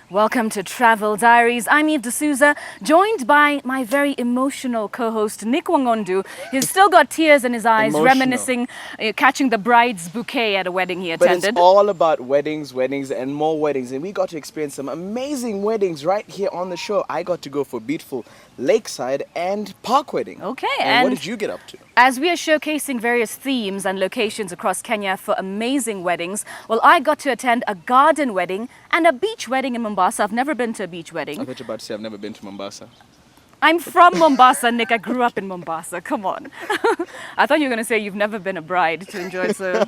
Welcome to Travel Diaries. I'm Eve D'Souza, joined by my very emotional co-host Nick Wangondu. He's still got tears in his eyes, reminiscing, catching the bride's bouquet at a wedding he attended. But it's all about weddings, and more weddings. And we got to experience some amazing weddings right here on the show. I got to go for beautiful lakeside and park wedding. Okay, and what did you get up to? As we are showcasing various themes and locations across Kenya for amazing weddings, well, I got to attend a garden wedding and a beach wedding in Mombasa. I've never been to a beach wedding. I thought you were about to say I've never been to Mombasa. I'm from Mombasa, Nick. I grew up in Mombasa. Come on. I thought you were going to say you've never been a bride to enjoy it, so...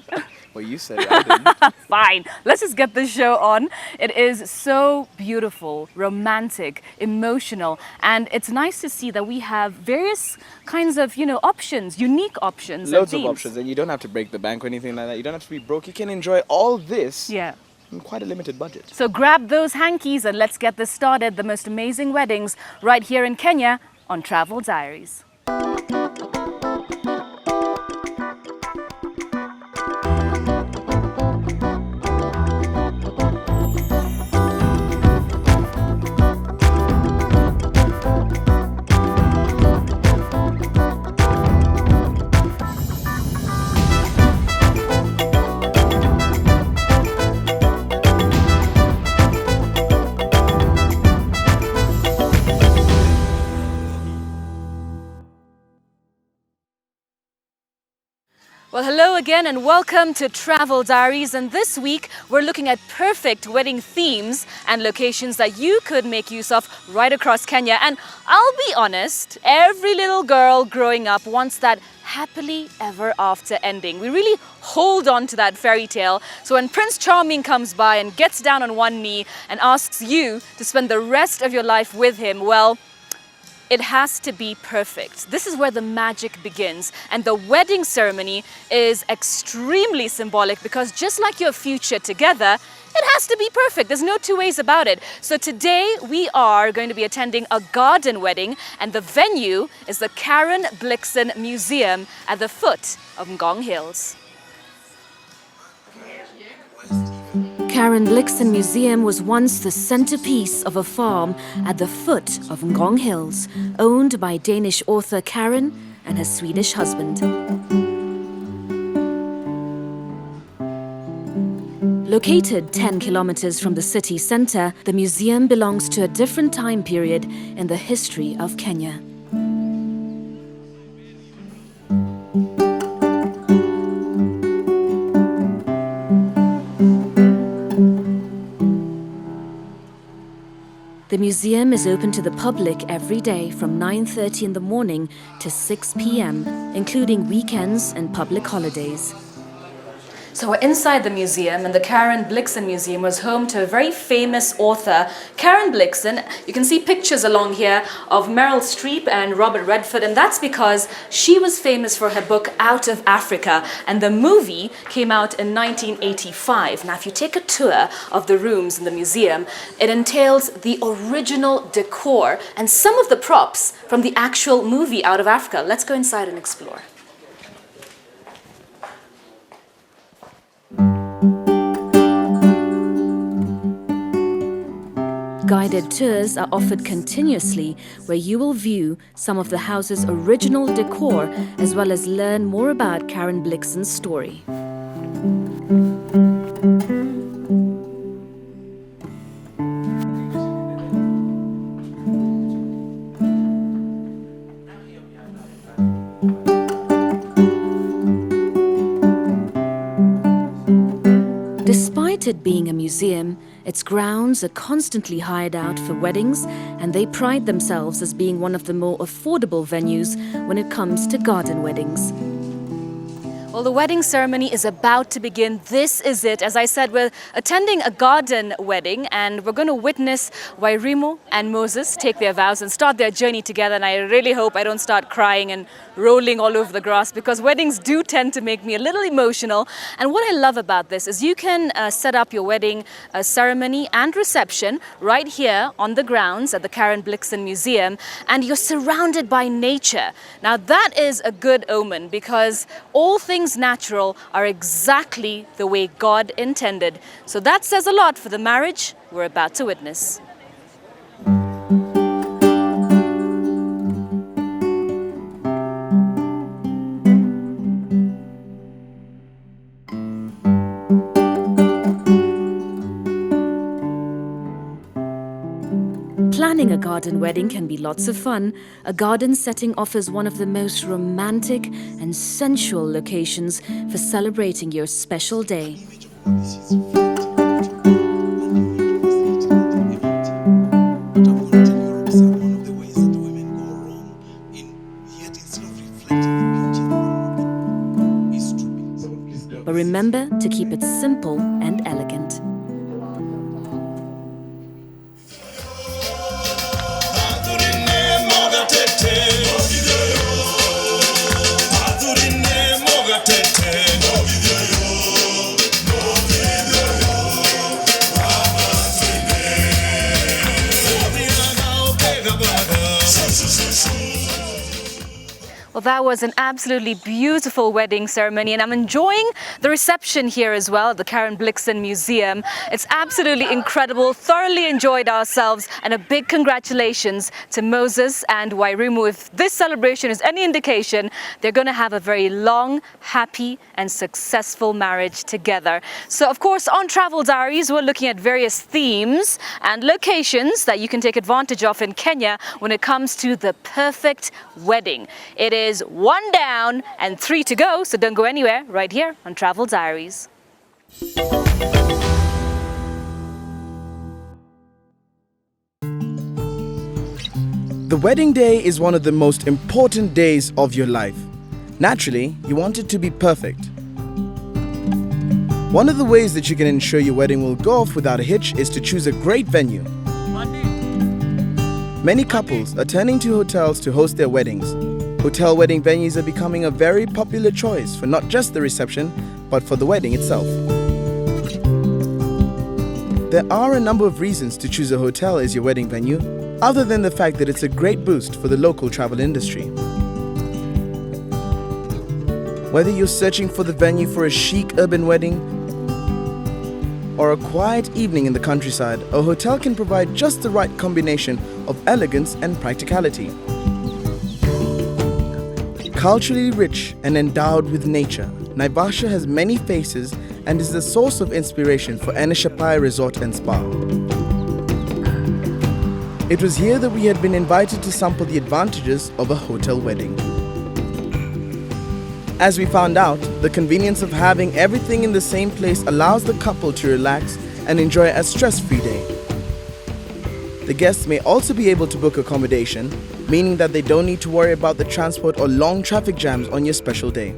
Well, you said it, I didn't. Fine. Let's just get this show on. It is so beautiful, romantic, emotional, and it's nice to see that we have various kinds of, options, unique options. Loads of options, and you don't have to break the bank or anything like that. You don't have to be broke. You can enjoy all this. Yeah. In quite a limited budget. So grab those hankies and let's get this started. The most amazing weddings right here in Kenya on Travel Diaries. Well, hello again and welcome to Travel Diaries, and this week we're looking at perfect wedding themes and locations that you could make use of right across Kenya. And I'll be honest, every little girl growing up wants that happily ever after ending. We really hold on to that fairy tale. So when Prince Charming comes by and gets down on one knee and asks you to spend the rest of your life with him, well, it has to be perfect. This is where the magic begins. And the wedding ceremony is extremely symbolic because just like your future together, it has to be perfect. There's no two ways about it. So today we are going to be attending a garden wedding, and the venue is the Karen Blixen Museum at the foot of Ngong Hills. Karen Blixen Museum was once the centerpiece of a farm at the foot of Ngong Hills, owned by Danish author Karen and her Swedish husband. Located 10 kilometers from the city center, the museum belongs to a different time period in the history of Kenya. The museum is open to the public every day from 9:30 in the morning to 6 p.m., including weekends and public holidays. So we're inside the museum, and the Karen Blixen Museum was home to a very famous author, Karen Blixen. You can see pictures along here of Meryl Streep and Robert Redford, and that's because she was famous for her book Out of Africa, and the movie came out in 1985. Now, if you take a tour of the rooms in the museum, it entails the original decor and some of the props from the actual movie Out of Africa. Let's go inside and explore. Guided tours are offered continuously, where you will view some of the house's original decor as well as learn more about Karen Blixen's story. Despite it being a museum, its grounds are constantly hired out for weddings, and they pride themselves as being one of the more affordable venues when it comes to garden weddings. Well, the wedding ceremony is about to begin. This is it. As I said, we're attending a garden wedding, and we're going to witness Wairimu and Moses take their vows and start their journey together. And I really hope I don't start crying and rolling all over the grass, because weddings do tend to make me a little emotional. And what I love about this is you can set up your wedding ceremony and reception right here on the grounds at the Karen Blixen Museum, and you're surrounded by nature. Now that is a good omen, because all things natural are exactly the way God intended. So that says a lot for the marriage we're about to witness. Planning a garden wedding can be lots of fun. A garden setting offers one of the most romantic and sensual locations for celebrating your special day. But remember to keep it simple and elegant. Well, that was an absolutely beautiful wedding ceremony, and I'm enjoying the reception here as well at the Karen Blixen Museum. It's absolutely incredible, thoroughly enjoyed ourselves, and a big congratulations to Moses and Wairumu. If this celebration is any indication, they're going to have a very long, happy and successful marriage together. So of course, on Travel Diaries, we're looking at various themes and locations that you can take advantage of in Kenya when it comes to the perfect wedding. It is 1 down and 3 to go, so don't go anywhere, right here on Travel Diaries. The wedding day is one of the most important days of your life. Naturally, you want it to be perfect. One of the ways that you can ensure your wedding will go off without a hitch is to choose a great venue. Many couples are turning to hotels to host their weddings. Hotel wedding venues are becoming a very popular choice for not just the reception, but for the wedding itself. There are a number of reasons to choose a hotel as your wedding venue, other than the fact that it's a great boost for the local travel industry. Whether you're searching for the venue for a chic urban wedding or a quiet evening in the countryside, a hotel can provide just the right combination of elegance and practicality. Culturally rich and endowed with nature, Naivasha has many faces and is the source of inspiration for Enishapai Resort and Spa. It was here that we had been invited to sample the advantages of a hotel wedding. As we found out, the convenience of having everything in the same place allows the couple to relax and enjoy a stress-free day. The guests may also be able to book accommodation, meaning that they don't need to worry about the transport or long traffic jams on your special day.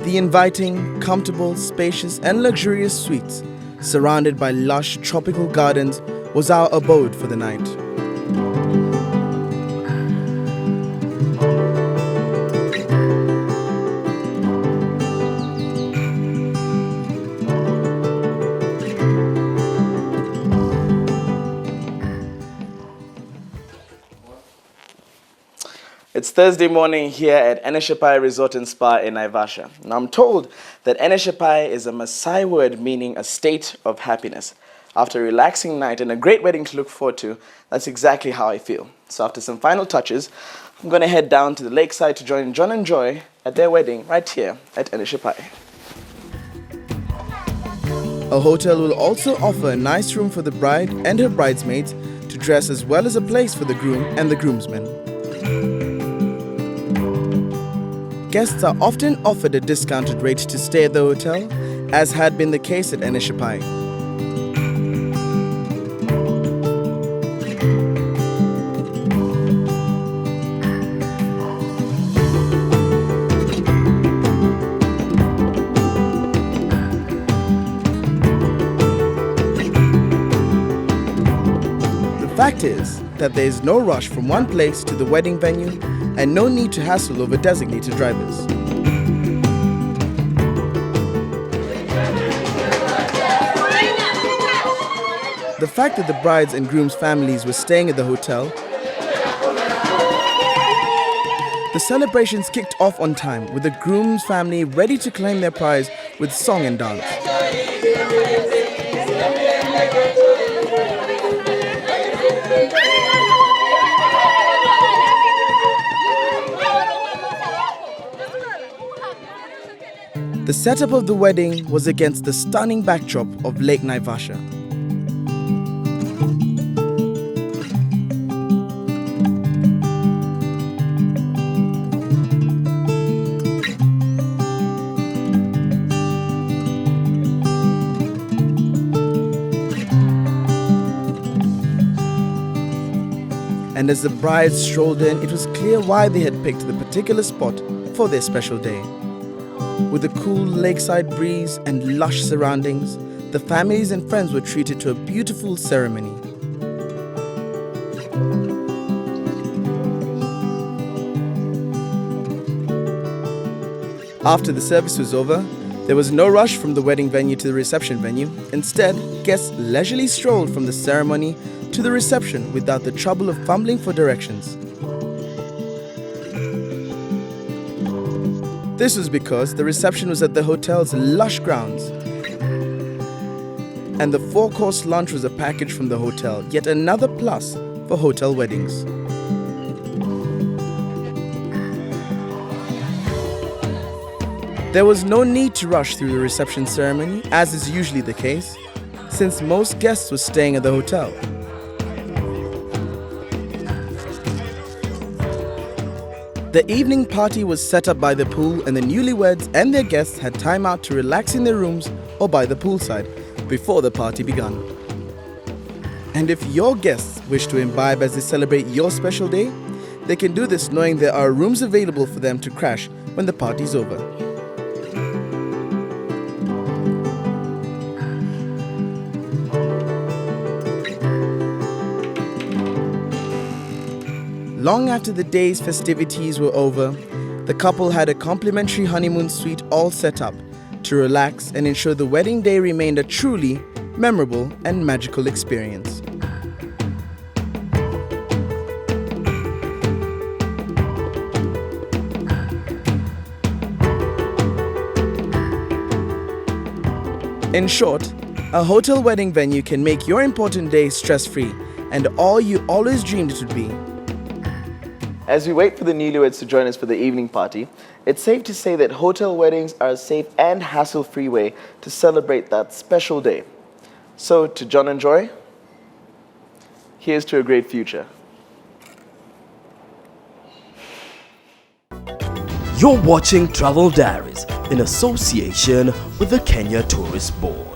The inviting, comfortable, spacious and luxurious suites, surrounded by lush tropical gardens, was our abode for the night. It's Thursday morning here at Enishapai Resort and Spa in Naivasha. Now I'm told that Enishapai is a Maasai word meaning a state of happiness. After a relaxing night and a great wedding to look forward to, that's exactly how I feel. So after some final touches, I'm going to head down to the lakeside to join John and Joy at their wedding right here at Enishapai. A hotel will also offer a nice room for the bride and her bridesmaids to dress, as well as a place for the groom and the groomsmen. Guests are often offered a discounted rate to stay at the hotel, as had been the case at Enishapai. The fact is that there is no rush from one place to the wedding venue and no need to hassle over designated drivers. the fact that the bride's and groom's families were staying at the hotel, the celebrations kicked off on time with the groom's family ready to claim their prize with song and dance. The setup of the wedding was against the stunning backdrop of Lake Naivasha. And as the brides strolled in, it was clear why they had picked the particular spot for their special day. With a cool lakeside breeze and lush surroundings, the families and friends were treated to a beautiful ceremony. After the service was over, there was no rush from the wedding venue to the reception venue. Instead, guests leisurely strolled from the ceremony to the reception without the trouble of fumbling for directions. This was because the reception was at the hotel's lush grounds, and the 4-course lunch was a package from the hotel, yet another plus for hotel weddings. There was no need to rush through the reception ceremony, as is usually the case, since most guests were staying at the hotel. The evening party was set up by the pool, and the newlyweds and their guests had time out to relax in their rooms or by the poolside before the party began. And if your guests wish to imbibe as they celebrate your special day, they can do this knowing there are rooms available for them to crash when the party's over. Long after the day's festivities were over, the couple had a complimentary honeymoon suite all set up to relax and ensure the wedding day remained a truly memorable and magical experience. In short, a hotel wedding venue can make your important day stress-free and all you always dreamed it would be. As we wait for the newlyweds to join us for the evening party, it's safe to say that hotel weddings are a safe and hassle-free way to celebrate that special day. So, to John and Joy, here's to a great future. You're watching Travel Diaries in association with the Kenya Tourist Board.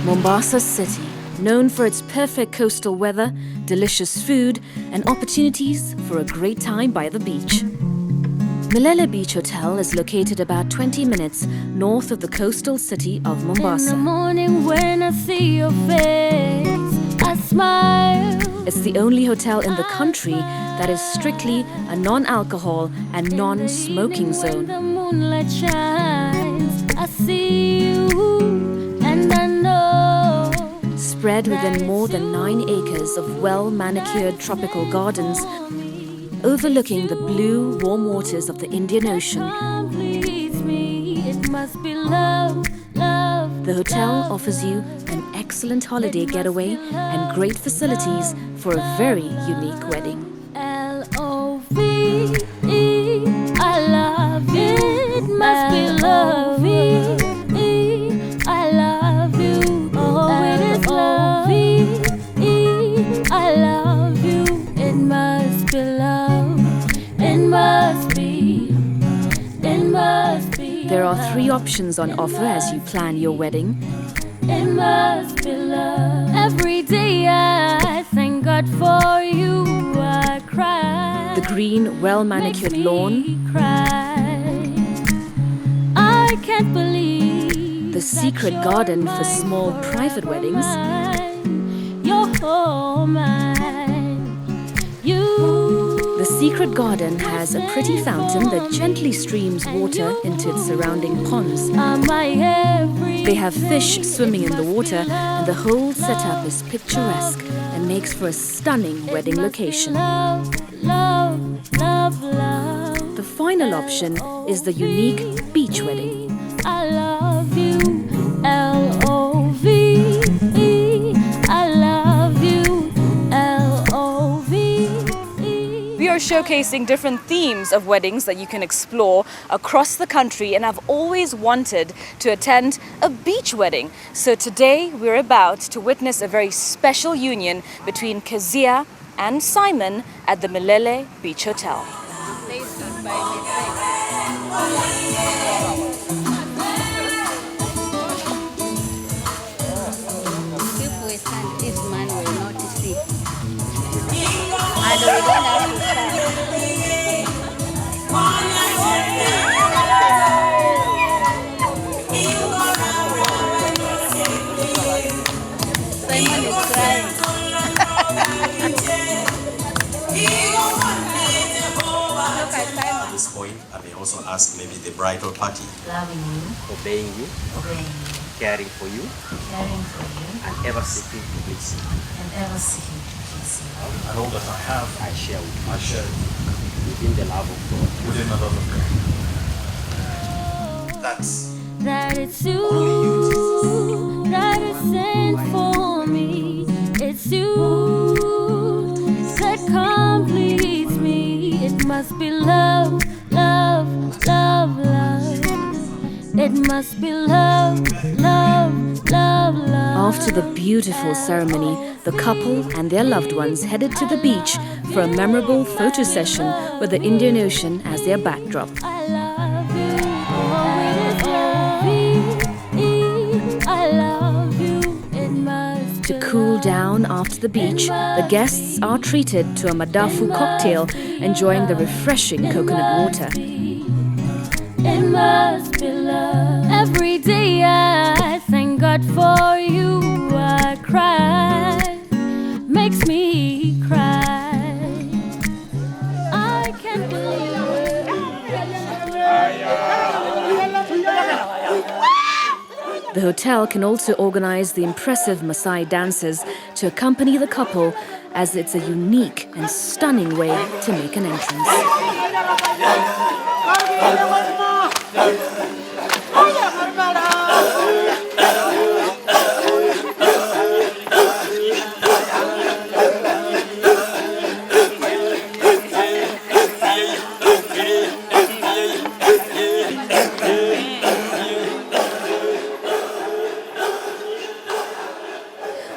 Mombasa City, known for its perfect coastal weather, delicious food, and opportunities for a great time by the beach. Milele Beach Hotel is located about 20 minutes north of the coastal city of Mombasa. In the morning when I see your face, I smile. It's the only hotel in the country that is strictly a non-alcohol and non-smoking zone. When the moonlight shines, I see you and I know. Spread within more than 9 acres of well-manicured tropical gardens, overlooking the blue, warm waters of the Indian Ocean. It must be love, love. The hotel offers you an excellent holiday getaway and great facilities for a very unique wedding. L-O-V-E, I love you. It must be love. L-O-V-E, I love you. Oh, it is love. L-O-V-E, I love you. It must be love. It must be. It must be. There are 3 options on offer as you plan your wedding. It must be love. Every day I thank God for you. I cry. The green, well-manicured lawn. Cry. I can't The secret garden for small private weddings. You're all mine. The secret garden has a pretty fountain that gently streams water into its surrounding ponds. They have fish swimming in the water, and the whole setup is picturesque and makes for a stunning wedding location. The final option is the unique beach wedding. I love you, L-O-V-E. I love you, L-O-V-E. We are showcasing different themes of weddings that you can explore across the country, and I've always wanted to attend a beach wedding. So today we're about to witness a very special union between Kezia and Simon at the Milele Beach Hotel. If we stand, this man will not see. And we don't have to stand. Simon is crying. Look at Simon. At this point, I may also ask maybe the bridal party. Loving you, Obeying you, obeying you, caring for you, caring for you, and ever seeking to please you. and ever seeking to please you. And all that I have, I share with you. I share within the love of God. Within the love of God. That's That it's you, that is sent for me. It's you that completes me. It must be love, love, love, love. It must be love, love, love, love. After the beautiful ceremony, the couple and their loved ones headed to the beach for a memorable photo session with the Indian Ocean as their backdrop. I love you, oh, it is love-E. I love you, it must To cool down after the beach, the guests are treated to a madafu cocktail, enjoying the refreshing coconut water. It must be love. Every day I thank God for you. I cry, makes me cry. I can't believe it. The hotel can also organize the impressive Maasai dancers to accompany the couple, as it's a unique and stunning way to make an entrance.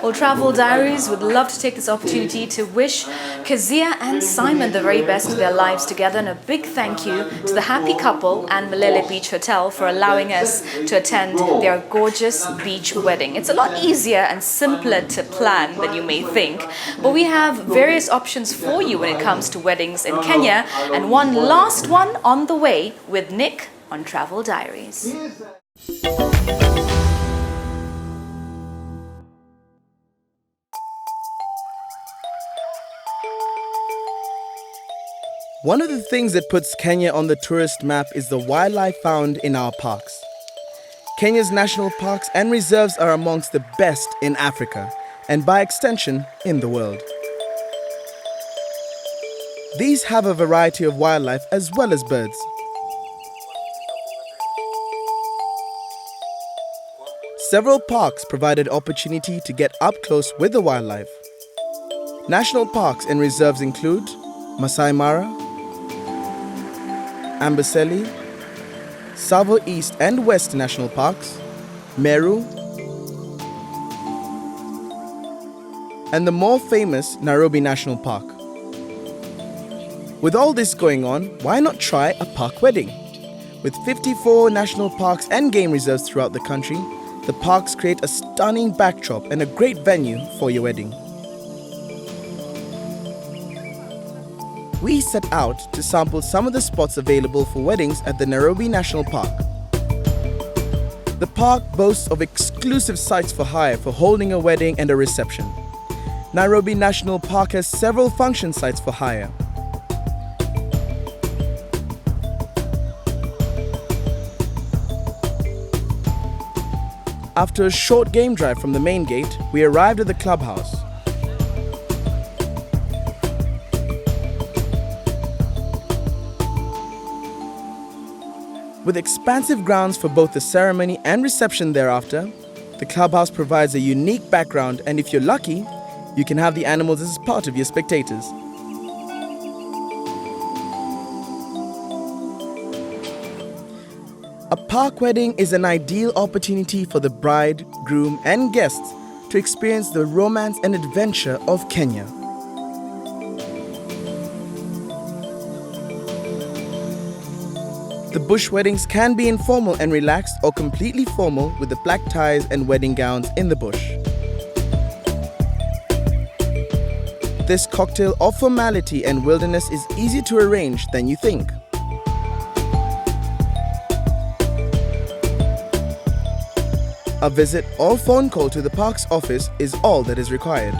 Well, Travel Diaries would love to take this opportunity to wish Kezia and Simon the very best of their lives together, and a big thank you to the happy couple and Milele Beach Hotel for allowing us to attend their gorgeous beach wedding. It's a lot easier and simpler to plan than you may think, but we have various options for you when it comes to weddings in Kenya, and one last one on the way with Nick on Travel Diaries. One of the things that puts Kenya on the tourist map is the wildlife found in our parks. Kenya's national parks and reserves are amongst the best in Africa, and by extension, in the world. These have a variety of wildlife as well as birds. Several parks provided opportunity to get up close with the wildlife. National parks and reserves include Masai Mara, Amboseli, Tsavo East and West National Parks, Meru, and the more famous Nairobi National Park. With all this going on, why not try a park wedding? With 54 national parks and game reserves throughout the country, the parks create a stunning backdrop and a great venue for your wedding. We set out to sample some of the spots available for weddings at the Nairobi National Park. The park boasts of exclusive sites for hire for holding a wedding and a reception. Nairobi National Park has several function sites for hire. After a short game drive from the main gate, we arrived at the clubhouse. With expansive grounds for both the ceremony and reception thereafter, the clubhouse provides a unique background, and if you're lucky, you can have the animals as part of your spectators. A park wedding is an ideal opportunity for the bride, groom, and guests to experience the romance and adventure of Kenya. The bush weddings can be informal and relaxed or completely formal with the black ties and wedding gowns in the bush. This cocktail of formality and wilderness is easier to arrange than you think. A visit or phone call to the park's office is all that is required.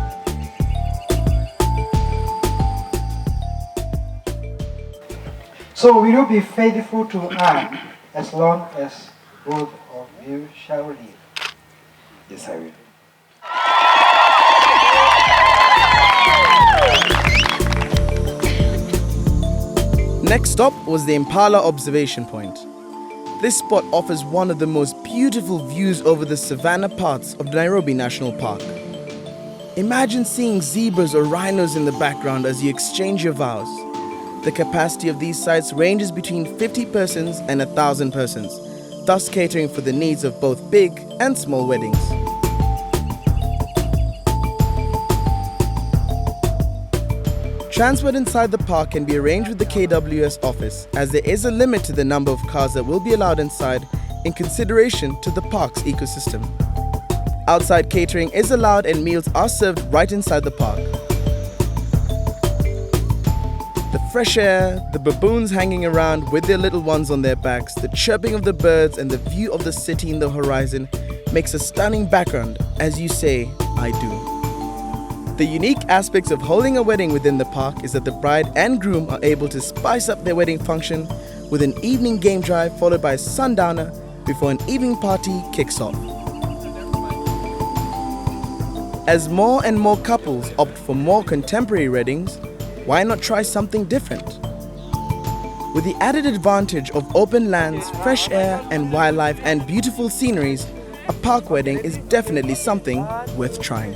So will you be faithful to Anne as long as both of you shall live? Yes, I will. Next stop was the Impala observation point. This spot offers one of the most beautiful views over the savanna parts of Nairobi National Park. Imagine seeing zebras or rhinos in the background as you exchange your vows. The capacity of these sites ranges between 50 persons and 1,000 persons, thus catering for the needs of both big and small weddings. Transport inside the park can be arranged with the KWS office, as there is a limit to the number of cars that will be allowed inside in consideration to the park's ecosystem. Outside catering is allowed and meals are served right inside the park. The fresh air, the baboons hanging around with their little ones on their backs, the chirping of the birds and the view of the city in the horizon makes a stunning background as you say, I do. The unique aspects of holding a wedding within the park is that the bride and groom are able to spice up their wedding function with an evening game drive followed by a sundowner before an evening party kicks off. As more and more couples opt for more contemporary weddings, why not try something different? With the added advantage of open lands, fresh air and wildlife and beautiful sceneries, a park wedding is definitely something worth trying.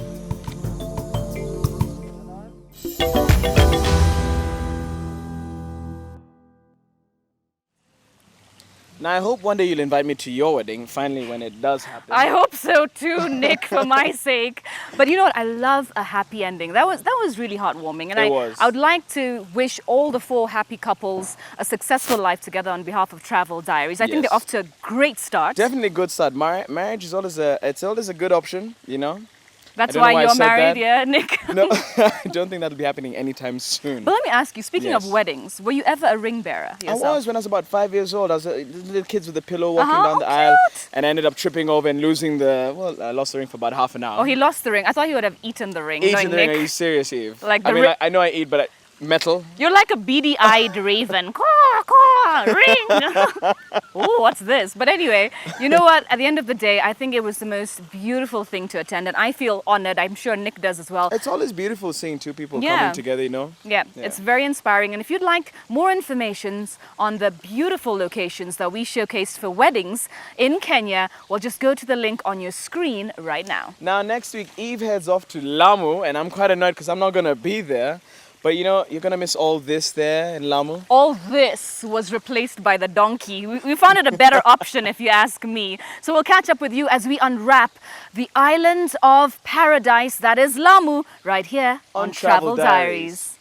Now, I hope one day you'll invite me to your wedding, finally, when it does happen. I hope so too, Nick, for my sake. But you know what? I love a happy ending. That was really heartwarming. And I would like to wish all the 4 happy couples a successful life together on behalf of Travel Diaries. I think they're off to a great start. Definitely a good start. Marriage is always a good option, you know. That's why you're married, yeah, Nick? No, I don't think that'll be happening anytime soon. But let me ask you, speaking of weddings, were you ever a ring bearer yourself? I was when I was about 5 years old. I was little kids with a pillow walking down the aisle, and I ended up tripping over and losing I lost the ring for about half an hour. Oh, he lost the ring. I thought he would have eaten the ring. Eaten the ring? Are you serious, Eve? I know I eat, but metal. You're like a beady-eyed raven. Caw, caw, ring. Oh, what's this? But anyway, you know what? At the end of the day, I think it was the most beautiful thing to attend, and I feel honored. I'm sure Nick does as well. It's always beautiful seeing 2 people coming together, you know? Yeah, it's very inspiring. And if you'd like more information on the beautiful locations that we showcased for weddings in Kenya, well, just go to the link on your screen right now. Now, next week, Eve heads off to Lamu, and I'm quite annoyed because I'm not going to be there. But you know, you're going to miss all this there in Lamu. All this was replaced by the donkey. We found it a better option if you ask me. So we'll catch up with you as we unwrap the island of paradise that is Lamu right here on Travel Diaries.